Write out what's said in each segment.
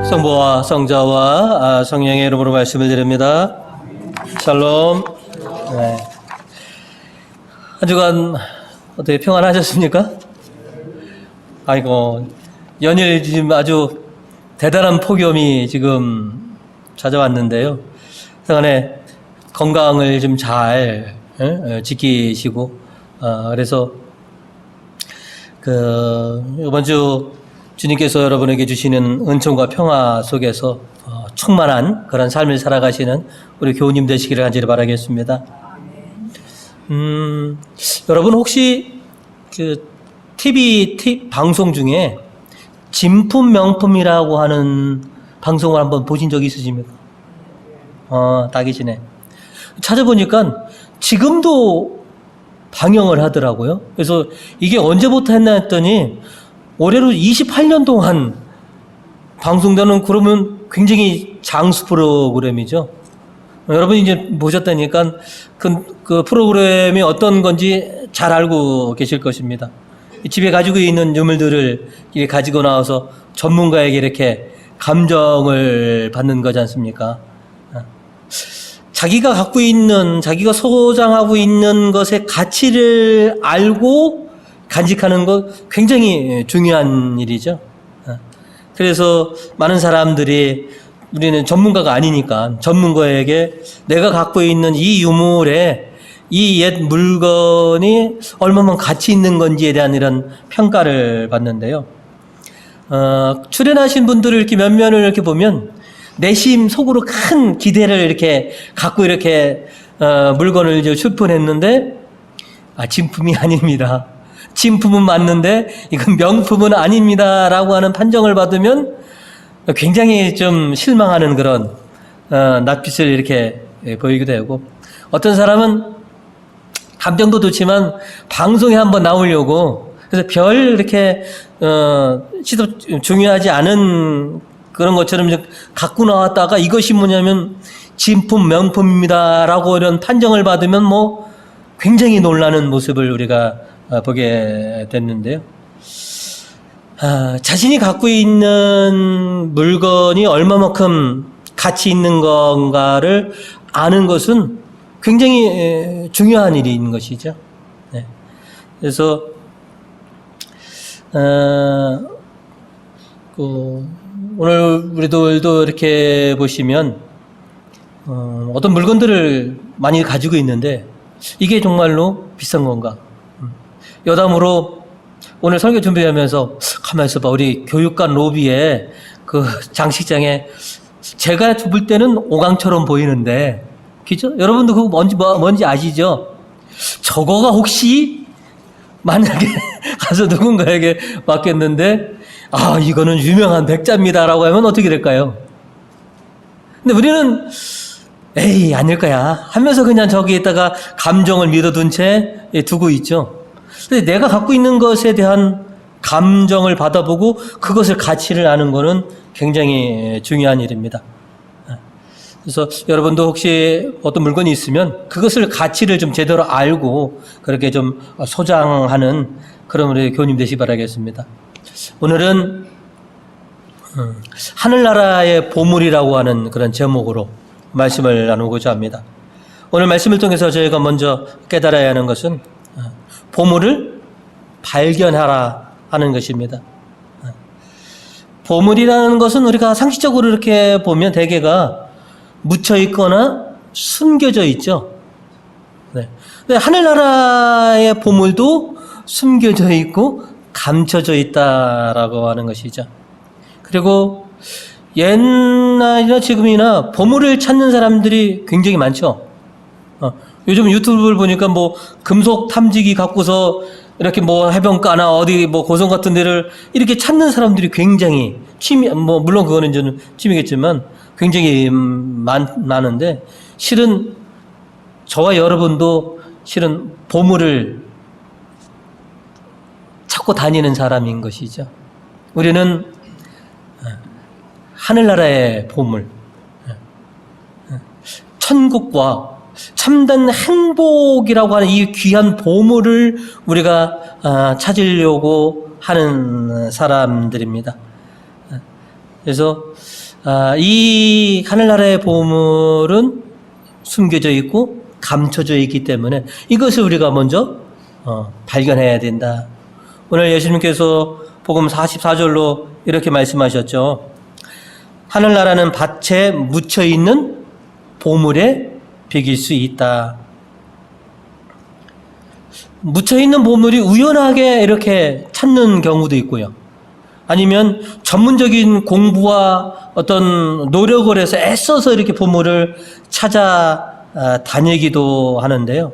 성부와 성자와 성령의 이름으로 말씀을 드립니다. 샬롬. 네. 한 주간 어떻게 평안하셨습니까? 아이고, 연일 지금 아주 대단한 폭염이 지금 찾아왔는데요. 그동안에 건강을 좀 잘 지키시고, 그래서 이번 주 주님께서 여러분에게 주시는 은총과 평화 속에서 충만한 그런 삶을 살아가시는 우리 교우님 되시기를 간절히 바라겠습니다. 여러분 혹시 TV 방송 중에 진품 명품이라고 하는 방송을 한번 보신 적 있으십니까? 다 계시네. 찾아보니까 지금도 방영을 하더라고요. 그래서 이게 언제부터 했나 했더니 올해로 28년 동안 방송되는, 그러면 굉장히 장수 프로그램이죠. 여러분이 이제 보셨다니까 그 프로그램이 어떤 건지 잘 알고 계실 것입니다. 집에 가지고 있는 유물들을 가지고 나와서 전문가에게 이렇게 감정을 받는 거지 않습니까? 자기가 갖고 있는, 자기가 소장하고 있는 것의 가치를 알고 간직하는 것 굉장히 중요한 일이죠. 그래서 많은 사람들이 우리는 전문가가 아니니까 전문가에게 내가 갖고 있는 이 유물에 이 옛 물건이 얼마나 가치 있는 건지에 대한 이런 평가를 받는데요. 출연하신 분들을 이렇게 몇 면을 이렇게 보면 내심 속으로 큰 기대를 이렇게 갖고 이렇게 물건을 이제 출품했는데 진품이 아닙니다. 진품은 맞는데 이건 명품은 아닙니다라고 하는 판정을 받으면 굉장히 좀 실망하는 그런 낯빛을 이렇게 보이기도 하고, 어떤 사람은 감정도 좋지만 방송에 한번 나오려고 그래서 별 이렇게 시도 중요하지 않은 그런 것처럼 갖고 나왔다가 이것이 뭐냐면 진품 명품입니다라고 이런 판정을 받으면 뭐 굉장히 놀라는 모습을 우리가 보게 됐는데요. 자신이 갖고 있는 물건이 얼마만큼 가치 있는 건가를 아는 것은 굉장히 중요한 일인 것이죠. 네. 그래서 오늘 우리들도 이렇게 보시면 어떤 물건들을 많이 가지고 있는데 이게 정말로 비싼 건가? 여담으로 오늘 설교 준비하면서 가만히 있어봐, 우리 교육관 로비에 그 장식장에 제가 볼 때는 오강처럼 보이는데, 그죠? 여러분도 그거 뭔지 아시죠? 저거가 혹시 만약에 가서 누군가에게 맡겼는데 이거는 유명한 백자입니다라고 하면 어떻게 될까요? 근데 우리는 에이 아닐 거야 하면서 그냥 저기에다가 감정을 믿어둔 채 두고 있죠. 근데 내가 갖고 있는 것에 대한 감정을 받아보고 그것을 가치를 아는 것은 굉장히 중요한 일입니다. 그래서 여러분도 혹시 어떤 물건이 있으면 그것을 가치를 좀 제대로 알고 그렇게 좀 소장하는 그런 우리 교우님 되시기 바라겠습니다. 오늘은 하늘나라의 보물이라고 하는 그런 제목으로 말씀을 나누고자 합니다. 오늘 말씀을 통해서 저희가 먼저 깨달아야 하는 것은 보물을 발견하라 하는 것입니다. 보물이라는 것은 우리가 상식적으로 이렇게 보면 대개가 묻혀 있거나 숨겨져 있죠. 네. 하늘나라의 보물도 숨겨져 있고 감춰져 있다라고 하는 것이죠. 그리고 옛날이나 지금이나 보물을 찾는 사람들이 굉장히 많죠. 요즘 유튜브를 보니까 뭐 금속 탐지기 갖고서 이렇게 뭐 해변가나 어디 뭐 고성 같은 데를 이렇게 찾는 사람들이 굉장히 물론 그거는 저는 취미겠지만 굉장히 많은데, 실은 저와 여러분도 실은 보물을 찾고 다니는 사람인 것이죠. 우리는 하늘나라의 보물, 천국과 참된 행복이라고 하는 이 귀한 보물을 우리가 찾으려고 하는 사람들입니다. 그래서 이 하늘나라의 보물은 숨겨져 있고 감춰져 있기 때문에 이것을 우리가 먼저 발견해야 된다. 오늘 예수님께서 복음 44절로 이렇게 말씀하셨죠. 하늘나라는 밭에 묻혀있는 보물에 비길 수 있다. 묻혀있는 보물이 우연하게 이렇게 찾는 경우도 있고요. 아니면 전문적인 공부와 어떤 노력을 해서 애써서 이렇게 보물을 찾아 다니기도 하는데요.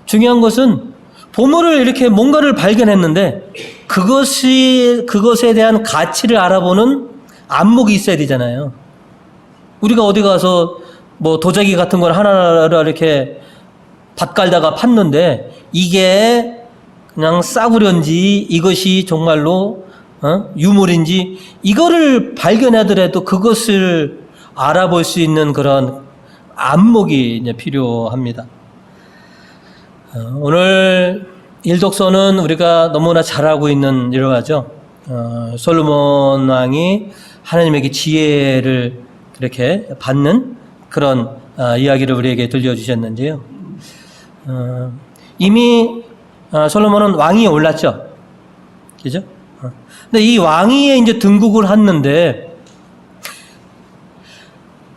중요한 것은 보물을 이렇게 뭔가를 발견했는데 그것에 대한 가치를 알아보는 안목이 있어야 되잖아요. 우리가 어디 가서 뭐 도자기 같은 걸 하나하나 이렇게 밭 갈다가 팠는데 이게 그냥 싸구려인지 이것이 정말로 유물인지 이거를 발견하더라도 그것을 알아볼 수 있는 그런 안목이 이제 필요합니다. 오늘 일독서는 우리가 너무나 잘 알고 있는 일화죠. 솔로몬 왕이 하나님에게 지혜를 이렇게 받는 그런 이야기를 우리에게 들려주셨는데요. 이미 솔로몬은 왕위에 올랐죠. 그죠? 근데 이 왕위에 이제 등극을 했는데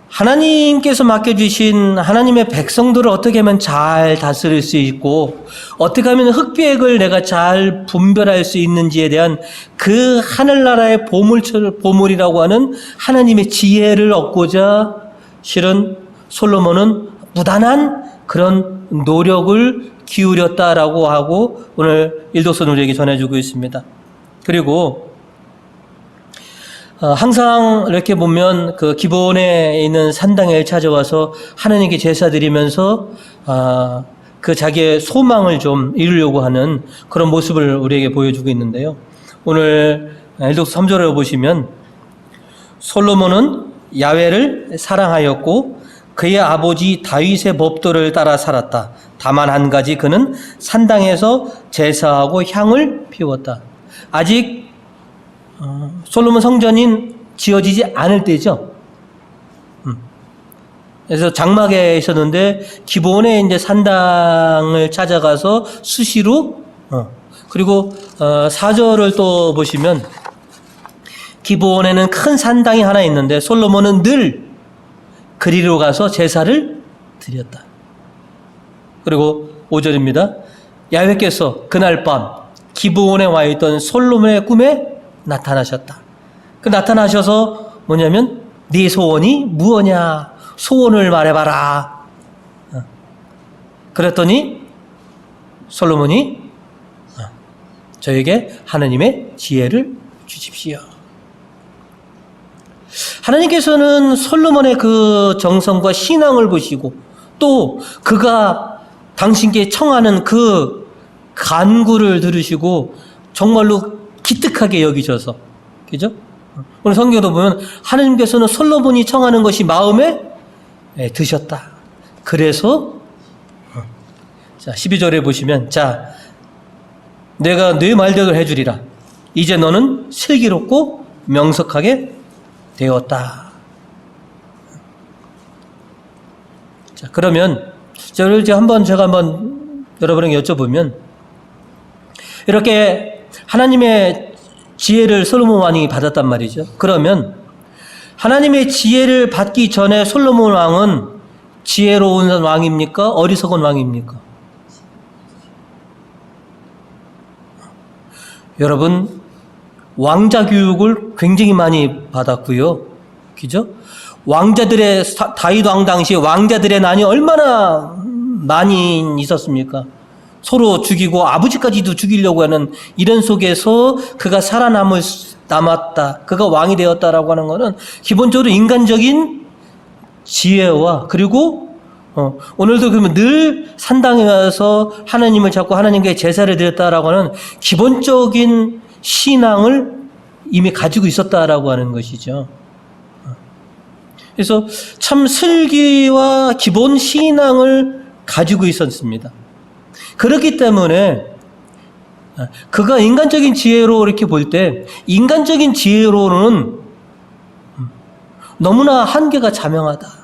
하나님께서 맡겨주신 하나님의 백성들을 어떻게 하면 잘 다스릴 수 있고 어떻게 하면 흑백을 내가 잘 분별할 수 있는지에 대한 그 하늘나라의 보물이라고 하는 하나님의 지혜를 얻고자 실은 솔로몬은 무단한 그런 노력을 기울였다라고 하고 오늘 일독서는 우리에게 전해주고 있습니다. 그리고 항상 이렇게 보면 그 기본에 있는 산당에 찾아와서 하나님께 제사 드리면서 그 자기의 소망을 좀 이루려고 하는 그런 모습을 우리에게 보여주고 있는데요. 오늘 일독서 3절에 보시면 솔로몬은 야훼를 사랑하였고 그의 아버지 다윗의 법도를 따라 살았다. 다만 한 가지 그는 산당에서 제사하고 향을 피웠다. 아직 솔로몬 성전이 지어지지 않을 때죠. 그래서 장막에 있었는데 기본에 이제 산당을 찾아가서 수시로 그리고 4절을 또 보시면 기본에는 큰 산당이 하나 있는데 솔로몬은 늘 그리로 가서 제사를 드렸다. 그리고 5절입니다. 야훼께서 그날 밤 기브온에 와 있던 솔로몬의 꿈에 나타나셨다. 그 나타나셔서 뭐냐면 네 소원이 무엇냐? 소원을 말해봐라. 그랬더니 솔로몬이 저에게 하나님의 지혜를 주십시오. 하나님께서는 솔로몬의 그 정성과 신앙을 보시고 또 그가 당신께 청하는 그 간구를 들으시고 정말로 기특하게 여기셔서, 그죠? 오늘 성경도 보면 하나님께서는 솔로몬이 청하는 것이 마음에 드셨다. 그래서 자 12절에 보시면 자 내가 네 말대로 해주리라. 이제 너는 슬기롭고 명석하게 되었다. 자 그러면 제가 한번 여러분에게 여쭤보면 이렇게 하나님의 지혜를 솔로몬 왕이 받았단 말이죠. 그러면 하나님의 지혜를 받기 전에 솔로몬 왕은 지혜로운 왕입니까? 어리석은 왕입니까? 여러분 왕자 교육을 굉장히 많이 받았고요. 그죠? 왕자들의 다윗 왕 당시에 왕자들의 난이 얼마나 많이 있었습니까? 서로 죽이고 아버지까지도 죽이려고 하는 이런 속에서 그가 남았다. 그가 왕이 되었다라고 하는 것은 기본적으로 인간적인 지혜와 그리고 오늘도 그러면 늘 산당에 가서 하나님을 찾고 하나님께 제사를 드렸다라고 하는 기본적인 신앙을 이미 가지고 있었다라고 하는 것이죠. 그래서 참 슬기와 기본 신앙을 가지고 있었습니다. 그렇기 때문에 그가 인간적인 지혜로 이렇게 볼 때 인간적인 지혜로는 너무나 한계가 자명하다.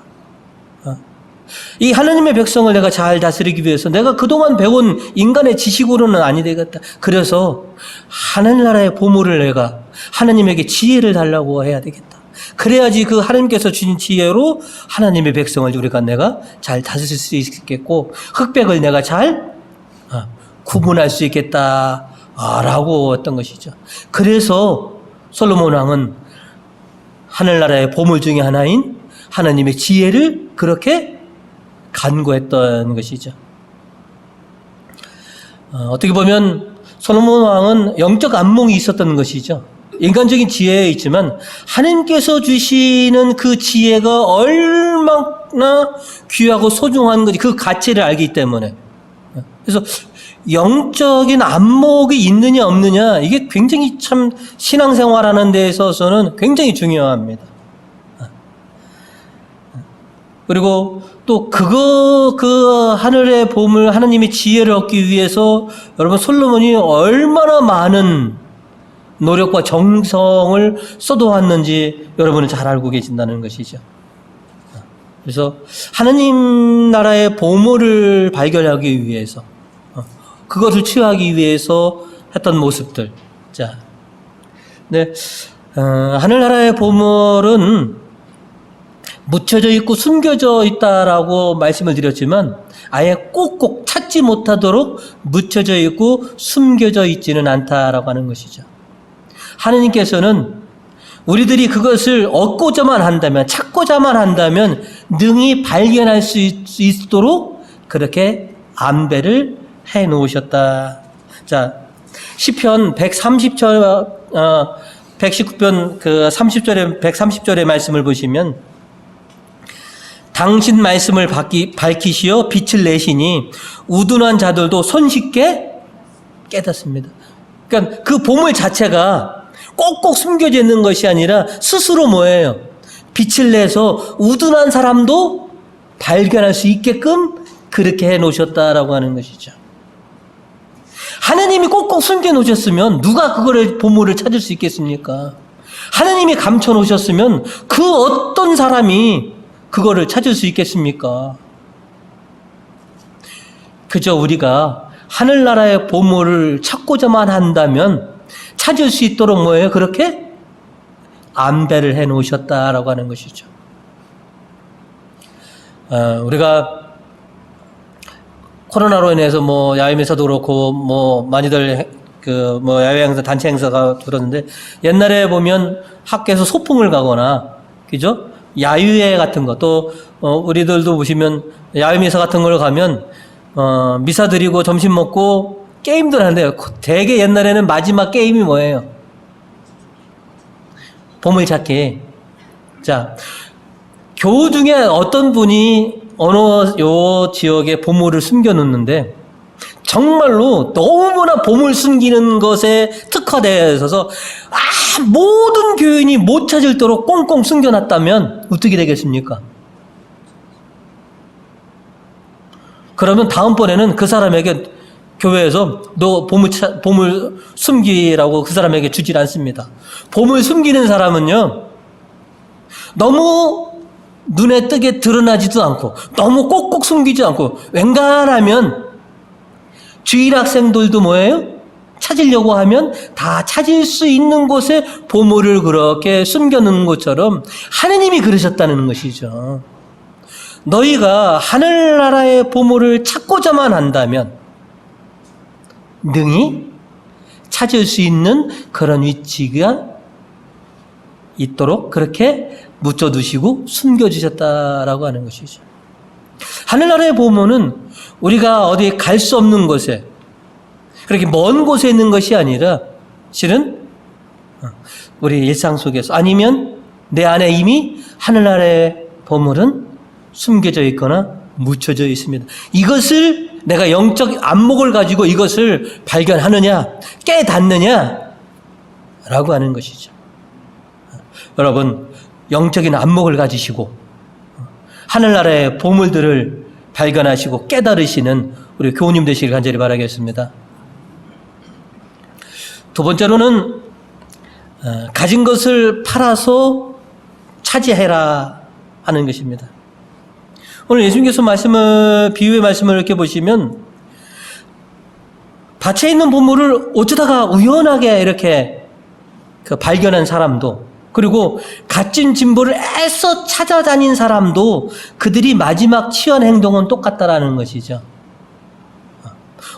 이 하나님의 백성을 내가 잘 다스리기 위해서 내가 그동안 배운 인간의 지식으로는 아니 되겠다. 그래서 하늘나라의 보물을 내가 하나님에게 지혜를 달라고 해야 되겠다. 그래야지 그 하나님께서 주신 지혜로 하나님의 백성을 내가 잘 다스릴 수 있겠고 흑백을 내가 잘 구분할 수 있겠다 라고 했던 것이죠. 그래서 솔로몬 왕은 하늘나라의 보물 중에 하나인 하나님의 지혜를 그렇게 간구했던 것이죠. 어떻게 보면 솔로몬 왕은 영적 안목이 있었던 것이죠. 인간적인 지혜에 있지만 하나님께서 주시는 그 지혜가 얼마나 귀하고 소중한 것이 그 가치를 알기 때문에. 그래서 영적인 안목이 있느냐 없느냐 이게 굉장히 참 신앙생활하는 데 있어서는 굉장히 중요합니다. 그리고 또 그 하늘의 보물 하나님의 지혜를 얻기 위해서 여러분 솔로몬이 얼마나 많은 노력과 정성을 쏟아왔는지 여러분은 잘 알고 계신다는 것이죠. 그래서 하나님 나라의 보물을 발견하기 위해서 그것을 취하기 위해서 했던 모습들. 자, 네, 하늘나라의 보물은 묻혀져 있고 숨겨져 있다라고 말씀을 드렸지만 아예 꼭꼭 찾지 못하도록 묻혀져 있고 숨겨져 있지는 않다라고 하는 것이죠. 하느님께서는 우리들이 그것을 얻고자만 한다면, 찾고자만 한다면 능히 발견할 수 있도록 그렇게 안배를 해 놓으셨다. 자, 시편 119편 그 30절에 130절의 말씀을 보시면 당신 말씀을 밝히시어 빛을 내시니 우둔한 자들도 손쉽게 깨닫습니다. 그러니까 그 보물 자체가 꼭꼭 숨겨져 있는 것이 아니라 스스로 뭐예요? 빛을 내서 우둔한 사람도 발견할 수 있게끔 그렇게 해 놓으셨다라고 하는 것이죠. 하나님이 꼭꼭 숨겨 놓으셨으면 누가 그거를 보물을 찾을 수 있겠습니까? 하나님이 감춰 놓으셨으면 그 어떤 사람이 그거를 찾을 수 있겠습니까? 그저 우리가 하늘나라의 보물을 찾고자만 한다면 찾을 수 있도록 뭐예요? 그렇게 안배를 해 놓으셨다라고 하는 것이죠. 우리가 코로나로 인해서 뭐 야외 행사도 그렇고 뭐 많이들 그 뭐 야외 행사 단체 행사가 들었는데 옛날에 보면 학교에서 소풍을 가거나 그죠? 야유회 같은 거 또 우리들도 보시면 야외 미사 같은 걸 가면 미사 드리고 점심 먹고 게임들 하는데요. 되게 옛날에는 마지막 게임이 뭐예요? 보물찾기. 자, 교우 중에 어떤 분이 어느 요 지역에 보물을 숨겨놓는데 정말로 너무나 보물 숨기는 것에 특화되어 있어서 모든 교인이 못 찾을도록 꽁꽁 숨겨놨다면 어떻게 되겠습니까? 그러면 다음번에는 그 사람에게 교회에서 너 보물 숨기라고 그 사람에게 주질 않습니다. 보물 숨기는 사람은요 너무 눈에 띄게 드러나지도 않고 너무 꼭꼭 숨기지 않고 웬간하면 주일 학생들도 뭐예요? 찾으려고 하면 다 찾을 수 있는 곳에 보물을 그렇게 숨겨놓는 것처럼 하느님이 그러셨다는 것이죠. 너희가 하늘나라의 보물을 찾고자만 한다면 능히 찾을 수 있는 그런 위치가 있도록 그렇게 묻혀두시고 숨겨주셨다라고 하는 것이죠. 하늘나라의 보물은 우리가 어디 갈 수 없는 곳에 그렇게 먼 곳에 있는 것이 아니라 실은 우리 일상 속에서 아니면 내 안에 이미 하늘나라의 보물은 숨겨져 있거나 묻혀져 있습니다. 이것을 내가 영적 안목을 가지고 이것을 발견하느냐 깨닫느냐 라고 하는 것이죠. 여러분 영적인 안목을 가지시고 하늘나라의 보물들을 발견하시고 깨달으시는 우리 교우님 되시길 간절히 바라겠습니다. 두 번째로는 가진 것을 팔아서 차지해라 하는 것입니다. 오늘 예수님께서 비유의 말씀을 이렇게 보시면 밭에 있는 보물을 어쩌다가 우연하게 이렇게 발견한 사람도, 그리고 갇힌 진보를 애써 찾아다닌 사람도 그들이 마지막 취한 행동은 똑같다라는 것이죠.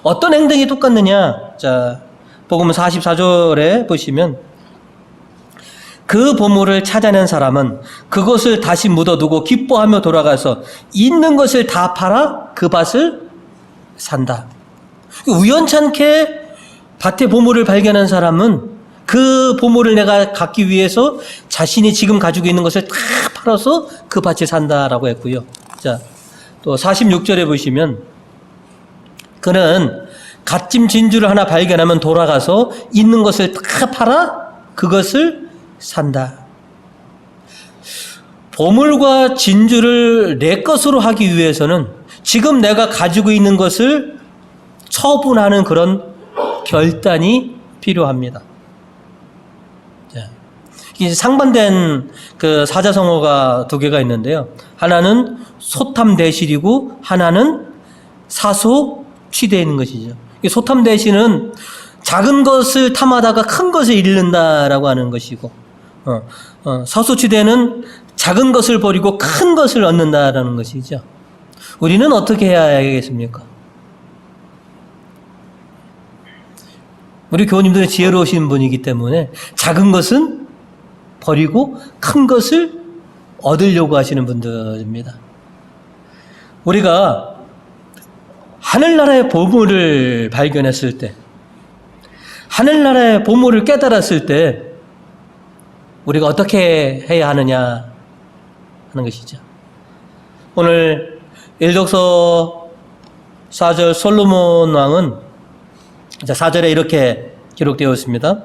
어떤 행동이 똑같느냐? 자, 복음 44절에 보시면 그 보물을 찾아낸 사람은 그것을 다시 묻어두고 기뻐하며 돌아가서 있는 것을 다 팔아 그 밭을 산다. 우연찮게 밭에 보물을 발견한 사람은 그 보물을 내가 갖기 위해서 자신이 지금 가지고 있는 것을 다 팔아서 그 밭을 산다라고 했고요. 자, 또 46절에 보시면 그는 갓짐 진주를 하나 발견하면 돌아가서 있는 것을 다 팔아 그것을 산다. 보물과 진주를 내 것으로 하기 위해서는 지금 내가 가지고 있는 것을 처분하는 그런 결단이 필요합니다. 자, 이게 상반된 그 사자성어가 두 개가 있는데요. 하나는 소탐대실이고 하나는 사소취되어 있는 것이죠. 이 소탐대실은 작은 것을 탐하다가 큰 것을 잃는다라고 하는 것이고, 사소취대는 작은 것을 버리고 큰 것을 얻는다라는 것이죠. 우리는 어떻게 해야 하겠습니까? 우리 교우님들은 지혜로우신 분이기 때문에 작은 것은 버리고 큰 것을 얻으려고 하시는 분들입니다. 우리가 하늘나라의 보물을 발견했을 때, 하늘나라의 보물을 깨달았을 때 우리가 어떻게 해야 하느냐 하는 것이죠. 오늘 일독서 4절 솔로몬 왕은 4절에 이렇게 기록되어 있습니다.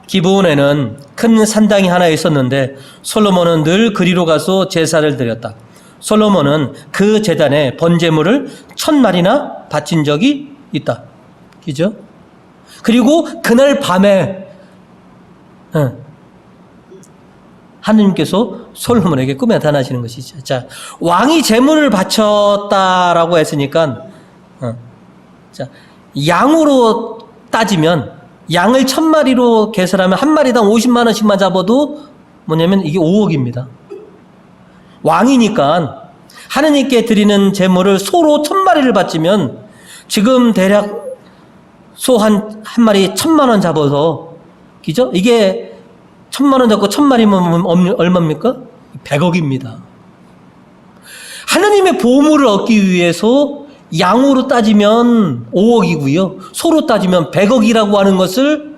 기브온에는 큰 산당이 하나 있었는데 솔로몬은 늘 그리로 가서 제사를 드렸다. 솔로몬은 그 제단에 번제물을 1000마리나 바친 적이 있다. 그죠? 그리고 그날 밤에 하느님께서 솔로몬에게 꿈에 나타나시는 것이죠. 자, 왕이 제물을 바쳤다라고 했으니까, 자, 양으로 따지면 양을 1000마리로 계산하면 한 마리당 50만 원씩만 잡아도 뭐냐면 이게 5억입니다. 왕이니까 하느님께 드리는 제물을 소로 1000마리를 바치면 지금 대략 소 한 마리 1000만 원 잡아서, 그죠? 이게 1000만 원 잡고 1000마리면 얼마입니까? 100억입니다. 하느님의 보물을 얻기 위해서 양으로 따지면 5억이고요. 소로 따지면 100억이라고 하는 것을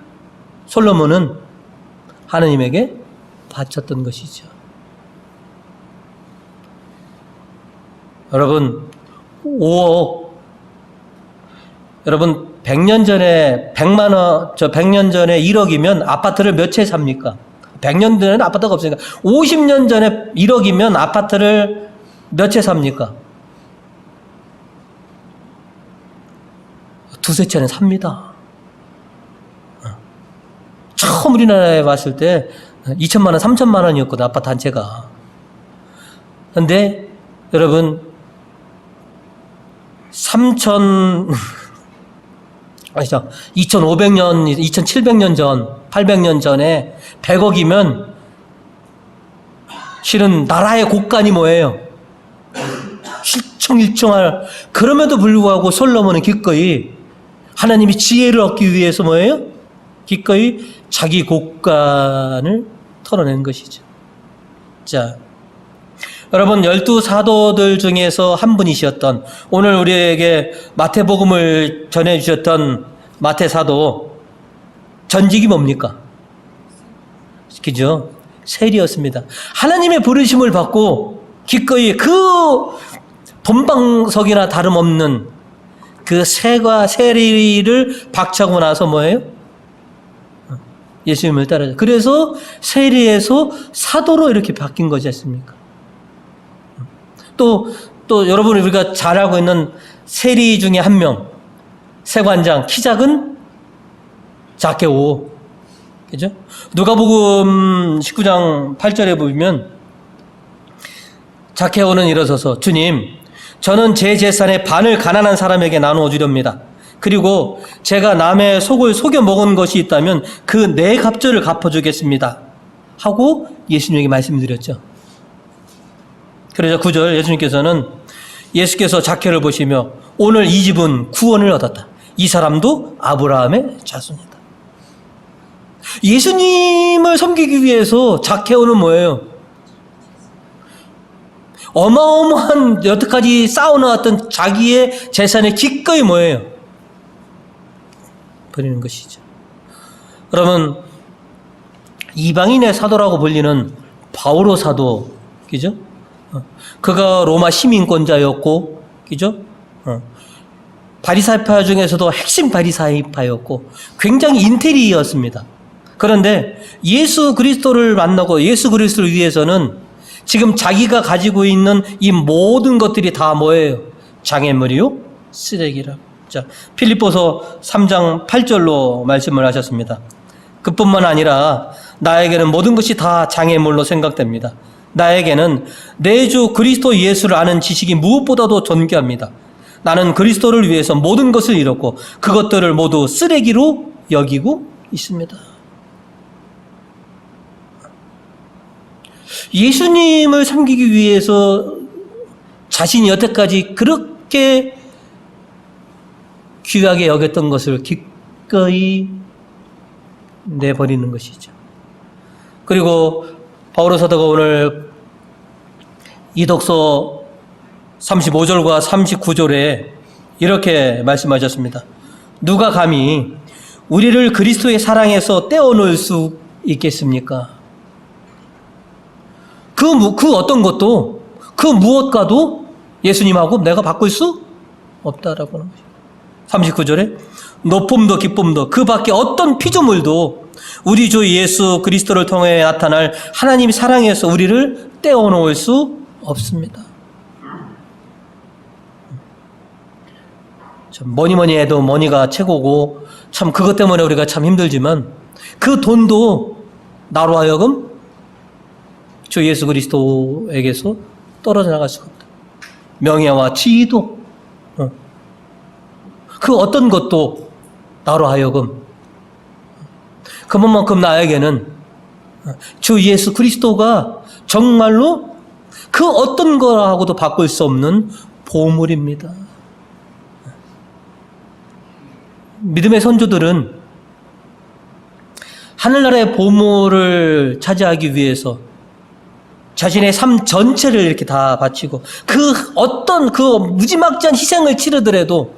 솔로몬은 하느님에게 바쳤던 것이죠. 여러분, 5억. 여러분, 100년 전에 100만 원, 100년 전에 1억이면 아파트를 몇 채 삽니까? 100년 전에는 아파트가 없으니까 50년 전에 1억이면 아파트를 몇 채 삽니까? 두세 채는 삽니다. 처음 우리나라에 왔을 때 2천만 원, 3천만 원이었거든, 아파트 한 채가. 근데 여러분 2500년, 2700년 전, 800년 전에 100억이면 실은 나라의 곳간이 뭐예요? 일청일청할. 그럼에도 불구하고 솔로몬은 기꺼이 하나님이 지혜를 얻기 위해서 뭐예요? 기꺼이 자기 곳간을 털어낸 것이죠. 자, 여러분, 12사도들 중에서 한 분이셨던, 오늘 우리에게 마태복음을 전해주셨던 마태사도, 전직이 뭡니까? 그죠? 세리였습니다. 하나님의 부르심을 받고 기꺼이 그 돈방석이나 다름없는 그 새과 세리를 박차고 나서 뭐예요? 예수님을 따라서. 그래서 세리에서 사도로 이렇게 바뀐 거지 않습니까? 또 여러분, 우리가 잘 알고 있는 세리 중에 한 명, 세관장, 키 작은 zak개오. 그죠? 누가복음 19장 8절에 보면 zakhe오는 일어서서 주님, 저는 제 재산의 반을 가난한 사람에게 나누어 주렵니다. 그리고 제가 남의 속을 속여 먹은 것이 있다면 그 네 갑절을 갚아주겠습니다. 하고 예수님에게 말씀드렸죠. 그러자 9절 예수께서 zakhe오를 보시며 오늘 이 집은 구원을 얻었다. 이 사람도 아브라함의 자손이다. 예수님을 섬기기 위해서 zakhe오는 뭐예요? 어마어마한 여태까지 쌓아놓았던 자기의 재산을 기꺼이 뭐예요? 버리는 것이죠. 그러면 이방인의 사도라고 불리는 바오로 사도, 그죠? 그가 로마 시민권자였고, 그죠? 바리사이파 중에서도 핵심 바리사이파였고 굉장히 인테리였습니다. 그런데 예수 그리스도를 만나고 예수 그리스도를 위해서는 지금 자기가 가지고 있는 이 모든 것들이 다 뭐예요? 장애물이요? 쓰레기라고. 자, 필립보서 3장 8절로 말씀을 하셨습니다. 그뿐만 아니라 나에게는 모든 것이 다 장애물로 생각됩니다. 나에게는 내 주 그리스도 예수를 아는 지식이 무엇보다도 존귀합니다. 나는 그리스도를 위해서 모든 것을 잃었고 그것들을 모두 쓰레기로 여기고 있습니다. 예수님을 섬기기 위해서 자신이 여태까지 그렇게 귀하게 여겼던 것을 기꺼이 내버리는 것이죠. 그리고 바오로 사도가 오늘 이 독서 35절과 39절에 이렇게 말씀하셨습니다. 누가 감히 우리를 그리스도의 사랑에서 떼어놓을 수 있겠습니까? 그 어떤 것도 그 무엇과도 예수님하고 내가 바꿀 수 없다라고 하는 거죠. 39절에 높음도 기쁨도 그 밖에 어떤 피조물도 우리 주 예수 그리스도를 통해 나타날 하나님 사랑에서 우리를 떼어놓을 수 없습니다. 참 뭐니 해도 머니가 최고고 참 그것 때문에 우리가 참 힘들지만 그 돈도 나로 하여금 주 예수 그리스도에게서 떨어져 나갈 수가 없다. 명예와 지위도 그 어떤 것도 나로 하여금 그만큼 나에게는 주 예수 그리스도가 정말로 그 어떤 거하고도 바꿀 수 없는 보물입니다. 믿음의 선조들은 하늘나라의 보물을 차지하기 위해서 자신의 삶 전체를 이렇게 다 바치고 그 어떤 그 무지막지한 희생을 치르더라도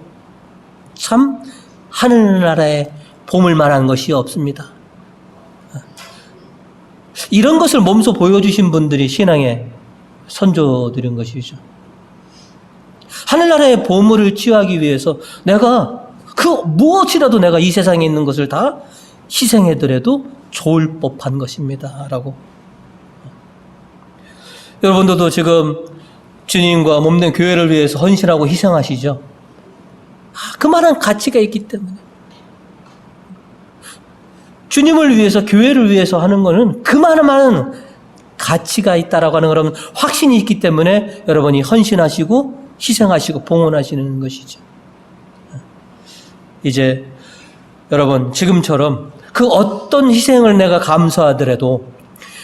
참 하늘나라에 보물만한 것이 없습니다. 이런 것을 몸소 보여주신 분들이 신앙의 선조들인 것이죠. 하늘나라의 보물을 취하기 위해서 내가 그 무엇이라도 내가 이 세상에 있는 것을 다 희생해더라도 좋을 법한 것입니다. 라고. 여러분들도 지금 주님과 몸된 교회를 위해서 헌신하고 희생하시죠. 그만한 가치가 있기 때문에. 주님을 위해서 교회를 위해서 하는 것은 그만한 가치가 있다라고 하는 그런 확신이 있기 때문에 여러분이 헌신하시고 희생하시고 봉헌하시는 것이죠. 이제 여러분 지금처럼 그 어떤 희생을 내가 감수하더라도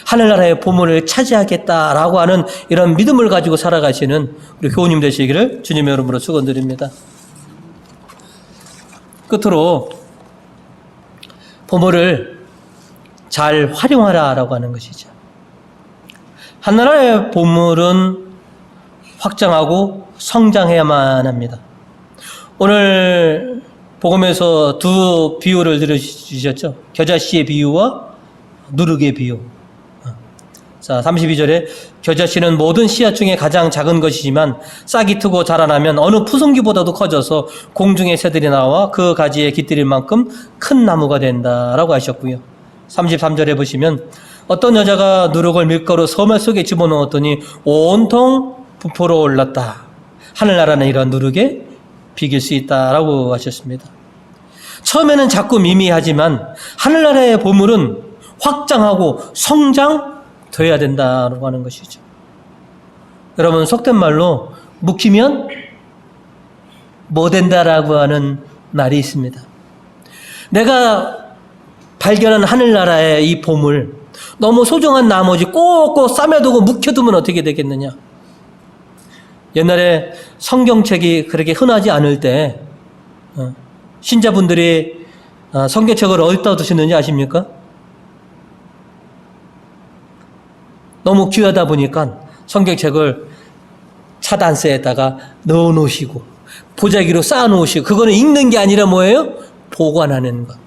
하늘나라의 보물을 차지하겠다라고 하는 이런 믿음을 가지고 살아가시는 우리 교우님 되시기를 주님의 이름으로 축원드립니다. 끝으로 보물을 잘 활용하라라고 하는 것이죠. 하늘나라의 보물은 확장하고 성장해야만 합니다. 오늘 복음에서 두 비유를 들으셨죠? 겨자씨의 비유와 누룩의 비유. 자, 32절에 겨자씨는 모든 씨앗 중에 가장 작은 것이지만 싹이 트고 자라나면 어느 푸성귀보다도 커져서 공중의 새들이 나와 그 가지에 깃들일 만큼 큰 나무가 된다라고 하셨고요. 33절에 보시면 어떤 여자가 누룩을 밀가루 서말 속에 집어넣었더니 온통 부풀어 올랐다. 하늘나라는 이런 누룩에 비길 수 있다라고 하셨습니다. 처음에는 자꾸 미미하지만 하늘나라의 보물은 확장하고 성장돼야 된다고 하는 것이죠. 여러분 속된 말로 묵히면 뭐 된다라고 하는 말이 있습니다. 내가 발견한 하늘나라의 이 보물, 너무 소중한 나머지 꼭꼭 싸매두고 묵혀두면 어떻게 되겠느냐. 옛날에 성경책이 그렇게 흔하지 않을 때 신자분들이 성경책을 어디다 두시는지 아십니까? 너무 귀하다 보니까 성경책을 차단세에다가 넣어 놓으시고 보자기로 쌓아 놓으시고, 그거는 읽는 게 아니라 뭐예요? 보관하는 것.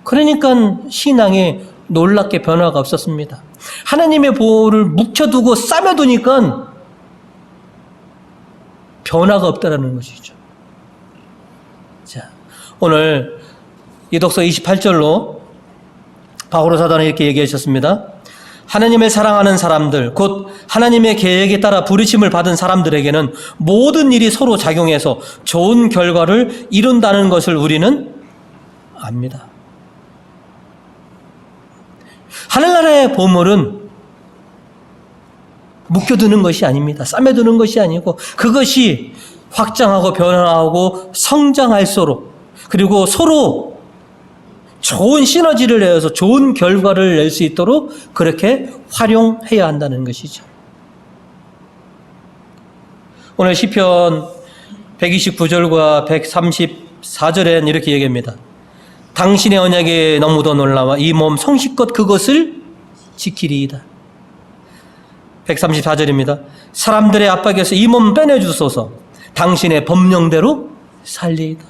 그러니까 신앙에 놀랍게 변화가 없었습니다. 하나님의 보호를 묵혀두고 싸매두니까 변화가 없다라는 것이죠. 자, 오늘 이독서 28절로 바오로 사도는 이렇게 얘기하셨습니다. 하나님을 사랑하는 사람들, 곧 하나님의 계획에 따라 부르심을 받은 사람들에게는 모든 일이 서로 작용해서 좋은 결과를 이룬다는 것을 우리는 압니다. 하늘나라의 보물은 묵혀두는 것이 아닙니다. 싸매두는 것이 아니고 그것이 확장하고 변화하고 성장할수록, 그리고 서로 좋은 시너지를 내어서 좋은 결과를 낼 수 있도록 그렇게 활용해야 한다는 것이죠. 오늘 시편 129절과 134절엔 이렇게 얘기합니다. 당신의 언약에 너무도 놀라워 이 몸 성실껏 그것을 지키리이다. 134절입니다. 사람들의 압박에서 이 몸 빼내주소서. 당신의 법령대로 살리이다.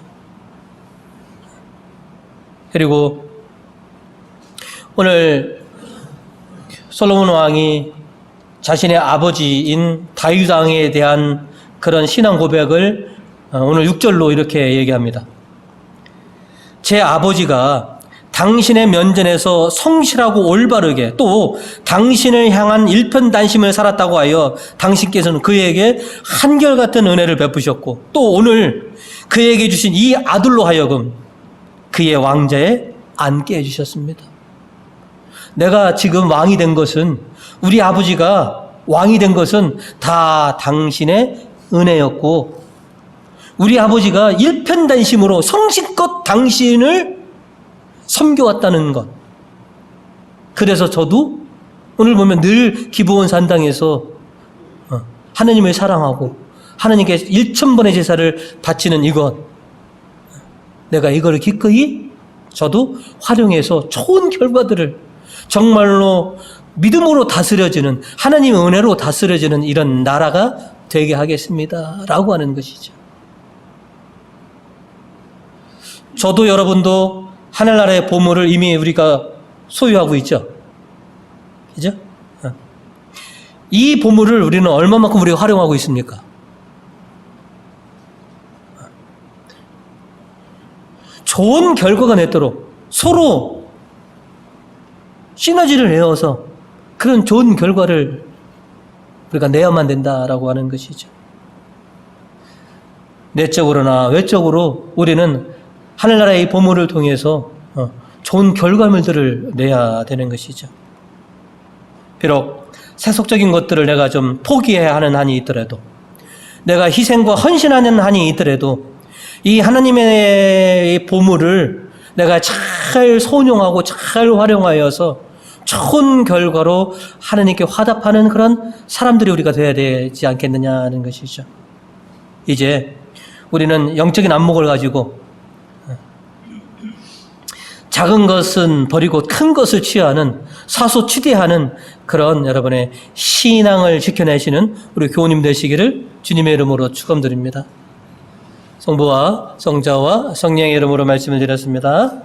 그리고 오늘 솔로몬 왕이 자신의 아버지인 다윗 왕에 대한 그런 신앙 고백을 오늘 6절로 이렇게 얘기합니다. 제 아버지가 당신의 면전에서 성실하고 올바르게 또 당신을 향한 일편단심을 살았다고 하여 당신께서는 그에게 한결같은 은혜를 베푸셨고, 또 오늘 그에게 주신 이 아들로 하여금 그의 왕자에 앉게 해주셨습니다. 내가 지금 왕이 된 것은, 우리 아버지가 왕이 된 것은 다 당신의 은혜였고, 우리 아버지가 일편단심으로 성실껏 당신을 섬겨왔다는 것. 그래서 저도 오늘 보면 늘 기브온 산당에서 하나님을 사랑하고 하나님께 1000번의 제사를 바치는 이것, 내가 이거를 기꺼이 저도 활용해서 좋은 결과들을 정말로 믿음으로 다스려지는, 하나님의 은혜로 다스려지는 이런 나라가 되게 하겠습니다 라고 하는 것이죠. 저도 여러분도 하늘나라의 보물을 이미 우리가 소유하고 있죠. 그죠? 이 보물을 우리는 얼마만큼 우리가 활용하고 있습니까? 좋은 결과가 냈도록 서로 시너지를 내어서 그런 좋은 결과를 우리가 내야만 된다라고 하는 것이죠. 내적으로나 외적으로 우리는 하늘나라의 이 보물을 통해서 좋은 결과물들을 내야 되는 것이죠. 비록 세속적인 것들을 내가 좀 포기해야 하는 한이 있더라도, 내가 희생과 헌신하는 한이 있더라도, 이 하나님의 보물을 내가 잘 소용하고 잘 활용하여서 좋은 결과로 하나님께 화답하는 그런 사람들이 우리가 되어야 되지 않겠느냐는 것이죠. 이제 우리는 영적인 안목을 가지고 작은 것은 버리고 큰 것을 취하는, 사소취대하는 그런 여러분의 신앙을 지켜내시는 우리 교우님 되시기를 주님의 이름으로 축원드립니다. 성부와 성자와 성령의 이름으로 말씀을 드렸습니다.